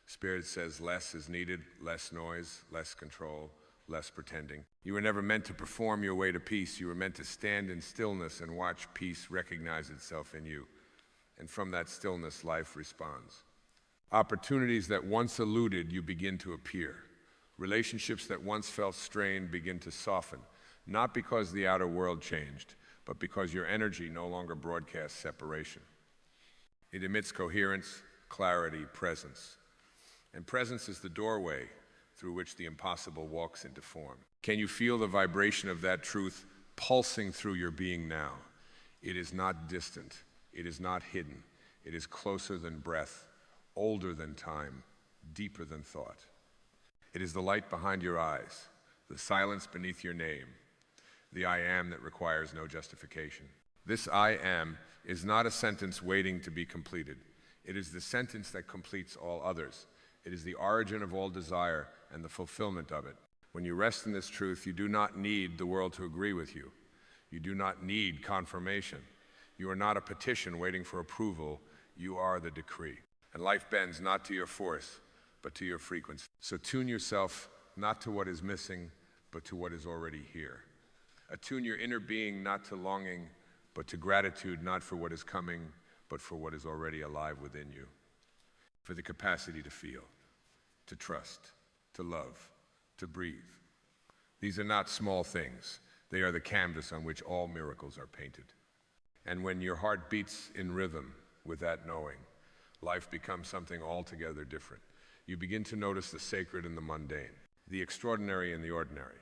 Spirit says less is needed, less noise, less control, less pretending. You were never meant to perform your way to peace. You were meant to stand in stillness and watch peace recognize itself in you. And from that stillness, life responds. Opportunities that once eluded you begin to appear. Relationships that once felt strained begin to soften, not because the outer world changed, but because your energy no longer broadcasts separation. It emits coherence, clarity, presence. And presence is the doorway through which the impossible walks into form. Can you feel the vibration of that truth pulsing through your being now? It is not distant. It is not hidden. It is closer than breath, older than time, deeper than thought. It is the light behind your eyes, the silence beneath your name, the I am that requires no justification. This I am is not a sentence waiting to be completed. It is the sentence that completes all others. It is the origin of all desire and the fulfillment of it. When you rest in this truth, you do not need the world to agree with you. You do not need confirmation. You are not a petition waiting for approval. You are the decree. And life bends not to your force, but to your frequency. So tune yourself not to what is missing, but to what is already here. Attune your inner being not to longing, but to gratitude, not for what is coming, but for what is already alive within you. For the capacity to feel, to trust, to love, to breathe. These are not small things. They are the canvas on which all miracles are painted. And when your heart beats in rhythm with that knowing, life becomes something altogether different. You begin to notice the sacred in the mundane, the extraordinary in the ordinary.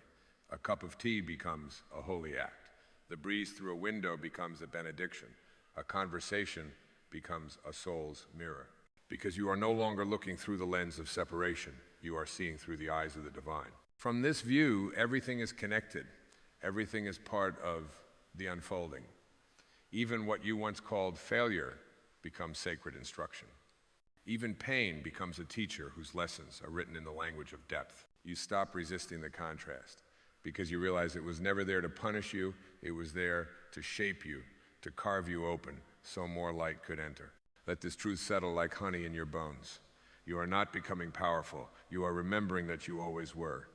A cup of tea becomes a holy act. The breeze through a window becomes a benediction. A conversation becomes a soul's mirror. Because you are no longer looking through the lens of separation. You are seeing through the eyes of the divine. From this view, everything is connected. Everything is part of the unfolding. Even what you once called failure becomes sacred instruction. Even pain becomes a teacher whose lessons are written in the language of depth. You stop resisting the contrast because you realize it was never there to punish you. It was there to shape you, to carve you open so more light could enter. Let this truth settle like honey in your bones. You are not becoming powerful. You are remembering that you always were.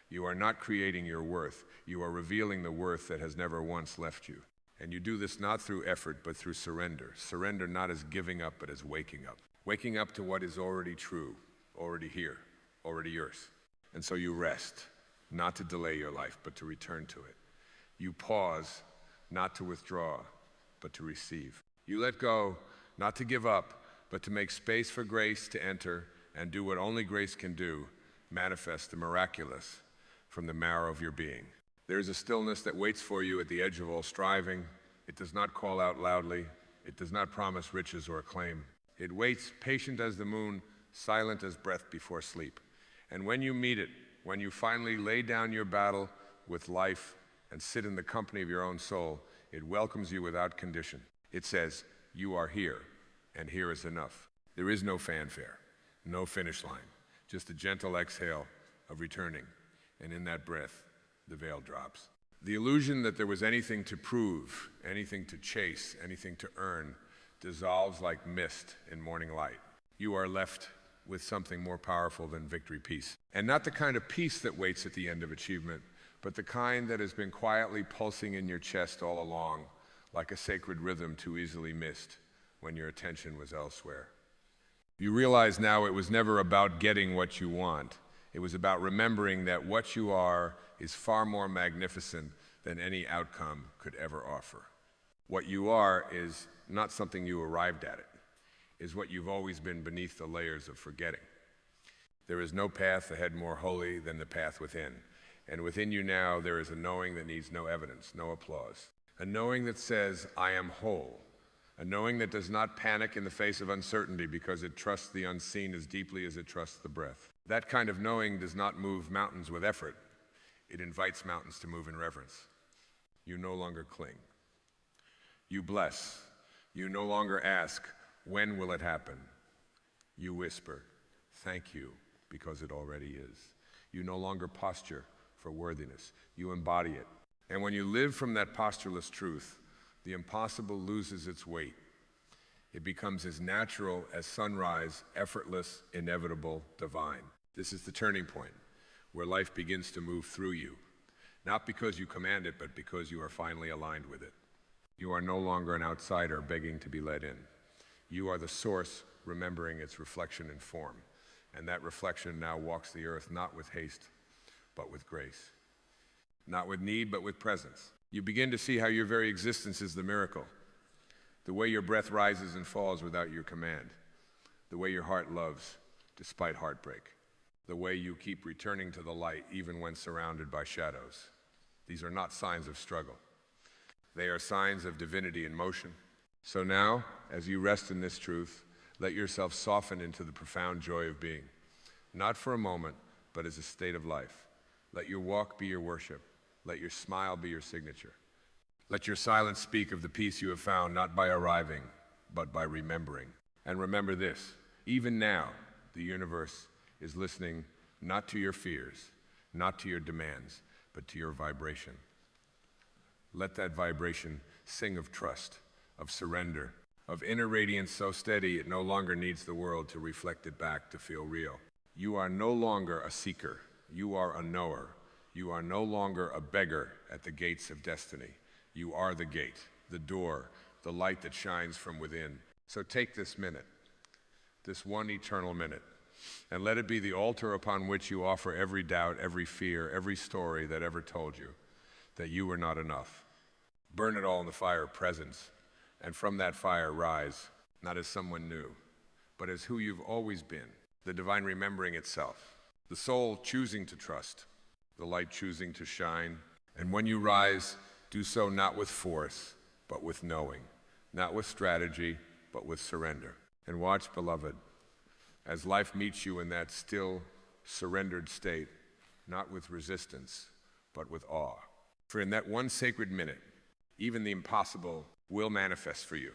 You are not creating your worth. You are revealing the worth that has never once left you. And you do this not through effort, but through surrender. Surrender not as giving up, but as waking up. Waking up to what is already true, already here, already yours. And so you rest, not to delay your life, but to return to it. You pause, not to withdraw, but to receive. You let go, not to give up, but to make space for grace to enter and do what only grace can do, manifest the miraculous from the marrow of your being. There is a stillness that waits for you at the edge of all striving. It does not call out loudly. It does not promise riches or acclaim. It waits patient as the moon, silent as breath before sleep. And when you meet it, when you finally lay down your battle with life and sit in the company of your own soul, it welcomes you without condition. It says, you are here, and here is enough. There is no fanfare, no finish line, just a gentle exhale of returning. And in that breath, the veil drops. The illusion that there was anything to prove, anything to chase, anything to earn, dissolves like mist in morning light. You are left with something more powerful than victory peace. And not the kind of peace that waits at the end of achievement, but the kind that has been quietly pulsing in your chest all along, like a sacred rhythm too easily missed when your attention was elsewhere. You realize now it was never about getting what you want. It was about remembering that what you are is far more magnificent than any outcome could ever offer. What you are is not something you arrived at. It is what you've always been beneath the layers of forgetting. There is no path ahead more holy than the path within. And within you now, there is a knowing that needs no evidence, no applause. A knowing that says, I am whole. A knowing that does not panic in the face of uncertainty because it trusts the unseen as deeply as it trusts the breath. That kind of knowing does not move mountains with effort. It invites mountains to move in reverence. You no longer cling. You bless. You no longer ask, when will it happen? You whisper, thank you, because it already is. You no longer posture for worthiness. You embody it. And when you live from that postureless truth, the impossible loses its weight. It becomes as natural as sunrise, effortless, inevitable, divine. This is the turning point where life begins to move through you, not because you command it, but because you are finally aligned with it. You are no longer an outsider begging to be let in. You are the source remembering its reflection in form, and that reflection now walks the earth not with haste, but with grace. Not with need, but with presence. You begin to see how your very existence is the miracle. The way your breath rises and falls without your command. The way your heart loves despite heartbreak. The way you keep returning to the light even when surrounded by shadows. These are not signs of struggle. They are signs of divinity in motion. So now, as you rest in this truth, let yourself soften into the profound joy of being. Not for a moment, but as a state of life. Let your walk be your worship. Let your smile be your signature. Let your silence speak of the peace you have found, not by arriving, but by remembering. And remember this, even now, the universe is listening not to your fears, not to your demands, but to your vibration. Let that vibration sing of trust, of surrender, of inner radiance so steady it no longer needs the world to reflect it back to feel real. You are no longer a seeker. You are a knower. You are no longer a beggar at the gates of destiny. You are the gate, the door, the light that shines from within. So take this minute, this one eternal minute, and let it be the altar upon which you offer every doubt, every fear, every story that ever told you that you were not enough. Burn it all in the fire of presence, and from that fire rise, not as someone new, but as who you've always been, the divine remembering itself, the soul choosing to trust, the light choosing to shine. And when you rise, do so not with force, but with knowing, not with strategy, but with surrender. And watch, beloved, as life meets you in that still, surrendered state, not with resistance, but with awe. For in that one sacred minute, even the impossible will manifest for you.